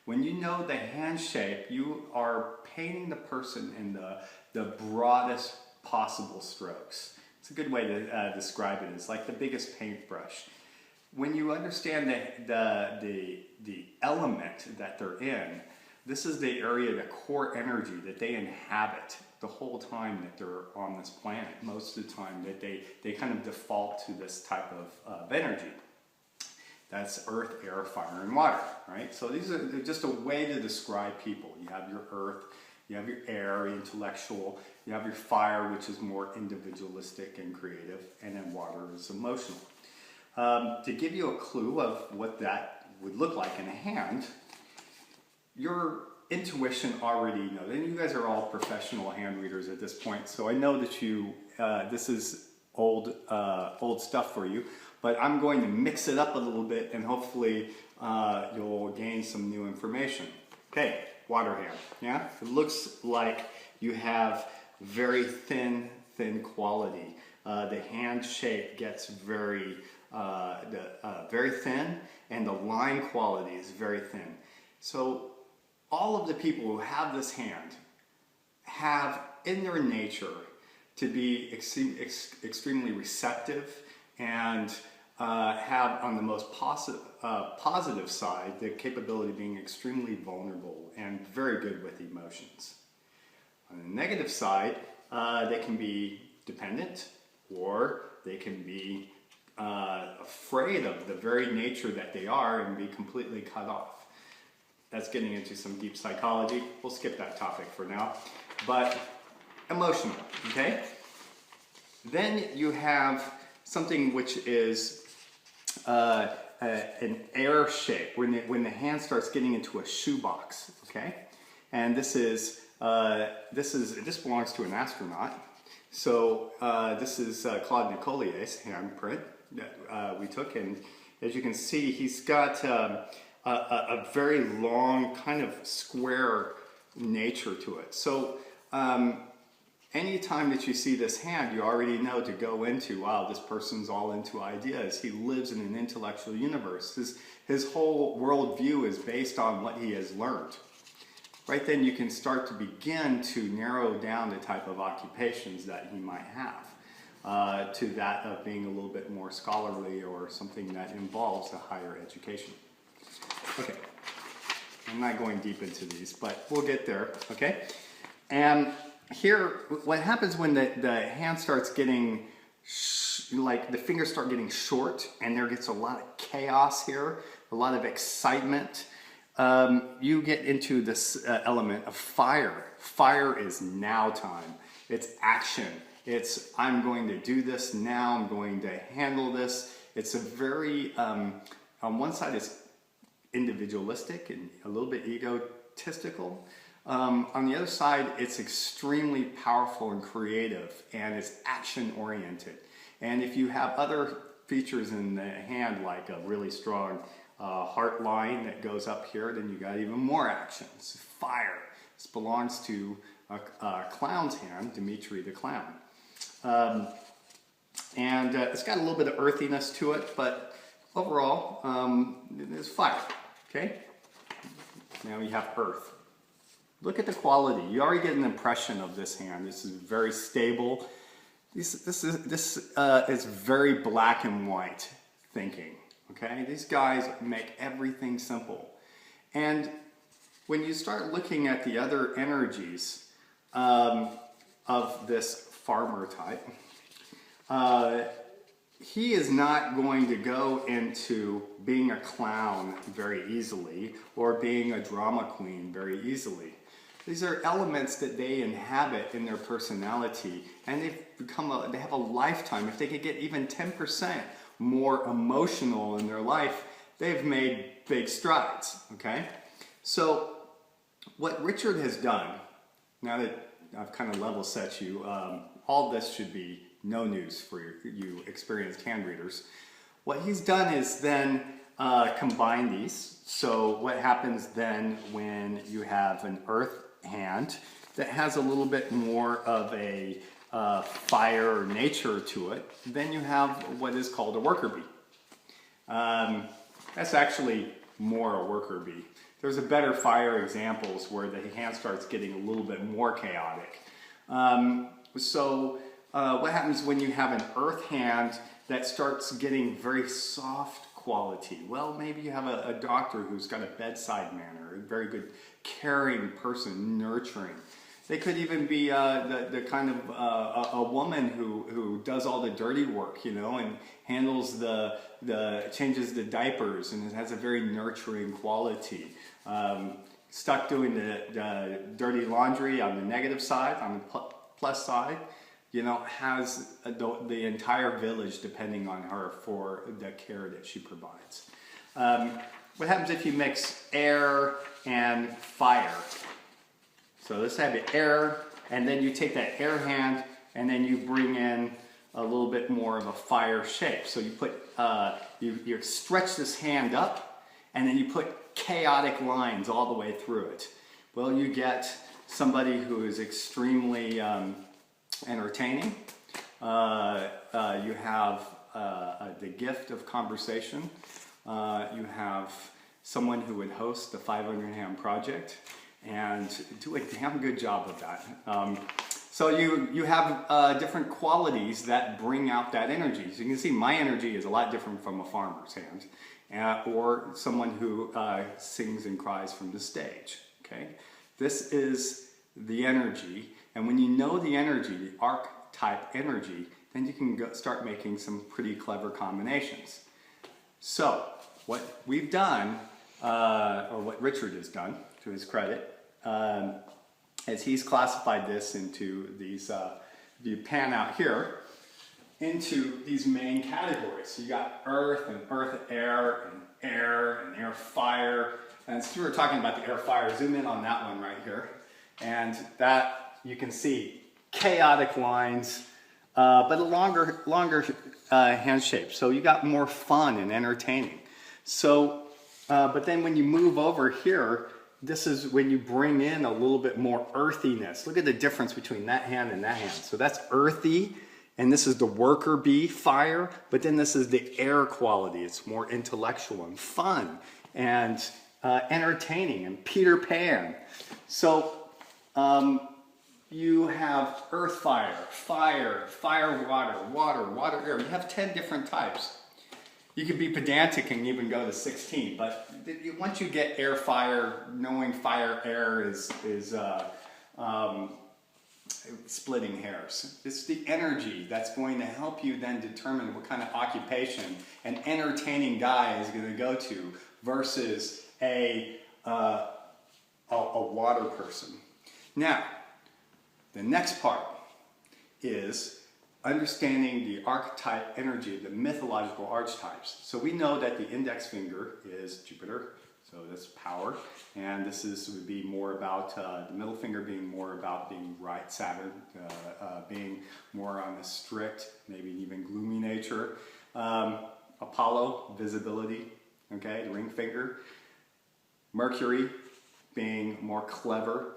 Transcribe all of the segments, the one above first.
When you know the hand shape, you are painting the person in the broadest possible strokes. It's a good way to describe it. It's like the biggest paintbrush. When you understand the element that they're in, this is the area, the core energy that they inhabit the whole time that they're on this planet. Most of the time that they kind of default to this type of energy. That's earth, air, fire, and water, right? So they're just a way to describe people. You have your earth, you have your air, intellectual, you have your fire, which is more individualistic and creative, and then water is emotional. To give you a clue of what that would look like in a hand, your intuition already knows, and you guys are all professional hand readers at this point, so I know that this is old stuff for you, but I'm going to mix it up a little bit and hopefully you'll gain some new information. Okay, water hand, yeah? It looks like you have very thin quality. The hand shape gets very thin, and the line quality is very thin. So all of the people who have this hand have in their nature to be extremely receptive and have on the most positive side the capability of being extremely vulnerable and very good with emotions. On the negative side, they can be dependent, or they can be afraid of the very nature that they are and be completely cut off. That's getting into some deep psychology. We'll skip that topic for now. But emotional, okay? Then you have something which is an air shape, when the hand starts getting into a shoebox, okay? And this belongs to an astronaut. So this is Claude Nicolier's handprint that we took, and as you can see, he's got a very long kind of square nature to it. So anytime that you see this hand, you already know to go into, wow, this person's all into ideas. He lives in an intellectual universe. His whole worldview is based on what he has learned. Right then you can start to begin to narrow down the type of occupations that he might have to that of being a little bit more scholarly or something that involves a higher education. Okay, I'm not going deep into these, but we'll get there, okay? And here, what happens when the hand starts getting, like the fingers start getting short and there gets a lot of chaos here, a lot of excitement, you get into this element of fire. Fire is now time. It's action. It's, I'm going to do this now, I'm going to handle this. It's a very, on one side it's individualistic and a little bit egotistical. On the other side, it's extremely powerful and creative, and it's action-oriented. And if you have other features in the hand, like a really strong heart line that goes up here, then you got even more action. It's fire. This belongs to a clown's hand, Dimitri the Clown. And it's got a little bit of earthiness to it, but overall, it's fire. Okay? Now you have earth. Look at the quality. You already get an impression of this hand. This is very stable. This is very black and white thinking. Okay? These guys make everything simple. And when you start looking at the other energies of this farmer type, he is not going to go into being a clown very easily or being a drama queen very easily. These are elements that they inhabit in their personality, and they have a lifetime. If they could get even 10% more emotional in their life, they've made big strides, okay? So what Richard has done, now that I've kind of level set you, all this should be no news for you experienced hand readers. What he's done is then combine these. So what happens then when you have an earth hand that has a little bit more of a fire nature to it, then you have what is called a worker bee. That's actually more a worker bee. There's a better fire examples where the hand starts getting a little bit more chaotic. What happens when you have an earth hand that starts getting very soft quality? Well, maybe you have a doctor who's got a bedside manner, a very good caring person, nurturing. They could even be the kind of a woman who does all the dirty work, you know, and handles changes the diapers and has a very nurturing quality. Stuck doing the dirty laundry on the negative side, on the plus side, you know, has the entire village depending on her for the care that she provides. What happens if you mix air and fire? So let's have the air, and then you take that air hand, and then you bring in a little bit more of a fire shape. So you put, you stretch this hand up, and then you put chaotic lines all the way through it. Well, you get somebody who is extremely entertaining. You have the gift of conversation. You have someone who would host the 500 Ham Project and do a damn good job of that. So you have different qualities that bring out that energy. So you can see my energy is a lot different from a farmer's hand or someone who sings and cries from the stage. Okay, this is the energy, and when you know the energy, the archetype energy, then you can start making some pretty clever combinations. So what we've done, or what Richard has done, to his credit, is he's classified this into these, if you pan out here, into these main categories. So you got earth and earth air and air fire. And since we were talking about the air fire, zoom in on that one right here. And that you can see chaotic lines, but a longer hand shape. So you got more fun and entertaining. So, but then when you move over here, this is when you bring in a little bit more earthiness. Look at the difference between that hand and that hand. So that's earthy, and this is the worker bee fire, but then this is the air quality. It's more intellectual and fun and entertaining and Peter Pan. So you have earth fire, fire water air. You have 10 different types. You could be pedantic and even go to 16, but once you get air fire, knowing fire air is splitting hairs. It's the energy that's going to help you then determine what kind of occupation an entertaining guy is going to go to versus a water person. Now, the next part is understanding the archetype energy, the mythological archetypes. So we know that the index finger is Jupiter, so that's power, and would be more about the middle finger being more about being right, Saturn being more on the strict, maybe even gloomy nature. Apollo, visibility, okay, the ring finger. Mercury being more clever.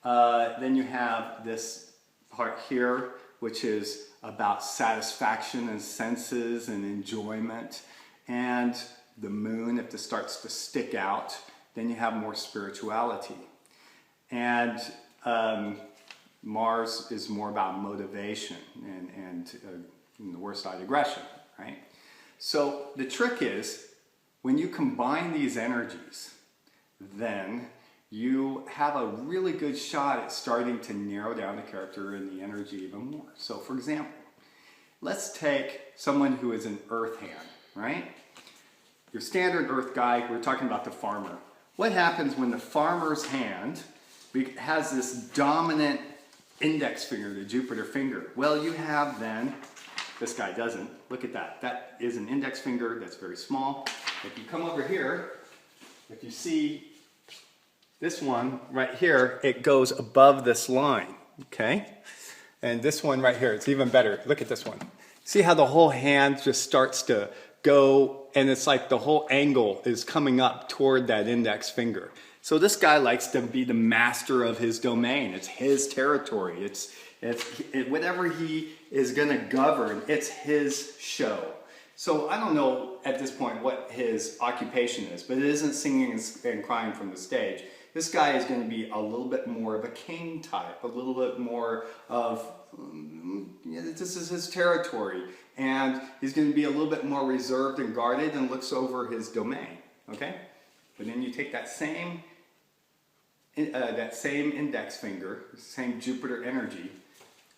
Then you have this part here, which is about satisfaction and senses and enjoyment. And the moon, if this starts to stick out, then you have more spirituality. And Mars is more about motivation and the worst side, aggression, right? So the trick is, when you combine these energies, then you have a really good shot at starting to narrow down the character and the energy even more. So for example, let's take someone who is an earth hand, right? Your standard earth guy, we're talking about the farmer. What happens when the farmer's hand has this dominant index finger, the Jupiter finger? Well, you have then, this guy doesn't, look at that. That is an index finger that's very small. If you come over here, if you see this one right here, it goes above this line, okay? And this one right here, it's even better. Look at this one. See how the whole hand just starts to go, and it's like the whole angle is coming up toward that index finger. So this guy likes to be the master of his domain. It's his territory. It's whatever he is going to govern, it's his show. So I don't know at this point what his occupation is, but it isn't singing and crying from the stage. This guy is going to be a little bit more of a king type, a little bit more of, this is his territory, and he's going to be a little bit more reserved and guarded and looks over his domain, okay? But then you take that same index finger, same Jupiter energy,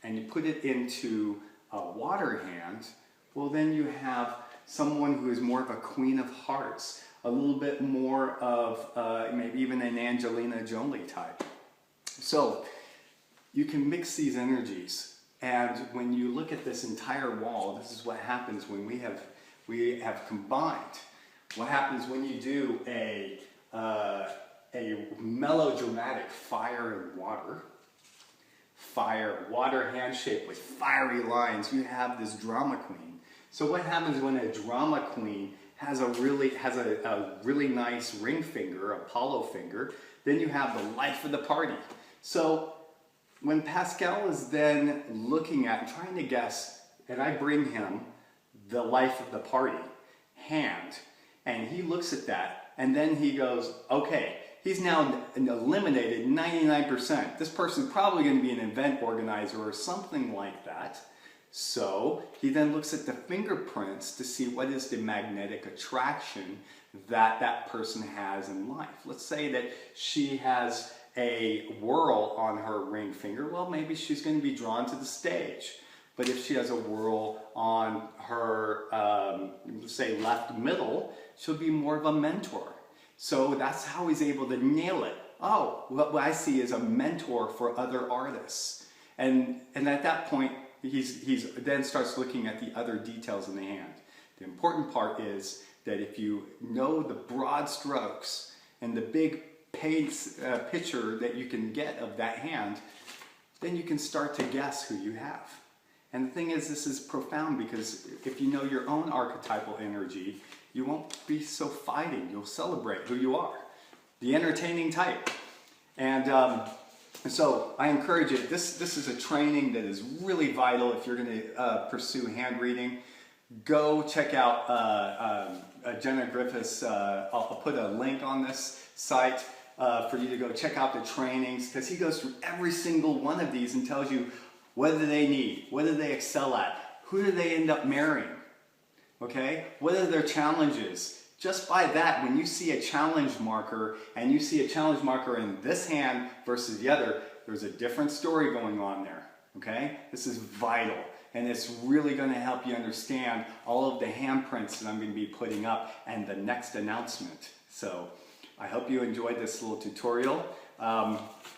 and you put it into a water hand, well then you have someone who is more of a queen of hearts, a little bit more of maybe even an Angelina Jolie type. So you can mix these energies, and when you look at this entire wall, this is what happens when we have combined. What happens when you do a melodramatic fire and water handshake with fiery lines, you have this drama queen. So what happens when a drama queen has a really nice ring finger, Apollo finger, then you have the life of the party. So when Pascal is then looking at and trying to guess, and I bring him the life of the party hand, and he looks at that, and then he goes, okay, he's now eliminated 99%. This person's probably going to be an event organizer or something like that. So he then looks at the fingerprints to see what is the magnetic attraction that that person has in life. Let's say that she has a whorl on her ring finger. Well, maybe she's going to be drawn to the stage. But if she has a whorl on her, say, left middle, she'll be more of a mentor. So that's how he's able to nail it. Oh, what I see is a mentor for other artists. And at that point, he's then starts looking at the other details in the hand. The important part is that if you know the broad strokes and the big picture that you can get of that hand, then you can start to guess who you have. And the thing is, this is profound, because if you know your own archetypal energy, you won't be so fighting. You'll celebrate who you are, the entertaining type. And so I encourage you, this is a training that is really vital if you're going to pursue hand reading. Go check out Jenna Griffiths. I'll put a link on this site for you to go check out the trainings, because he goes through every single one of these and tells you what do they need, what do they excel at, who do they end up marrying, okay? What are their challenges? Just by that, when you see a challenge marker and you see a challenge marker in this hand versus the other, there's a different story going on there, okay? This is vital, and it's really going to help you understand all of the handprints that I'm going to be putting up and the next announcement. So I hope you enjoyed this little tutorial.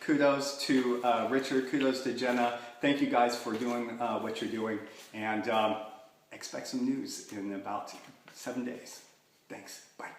Kudos to Richard, kudos to Jenna. Thank you guys for doing what you're doing, and expect some news in about 7 days. Thanks. Bye.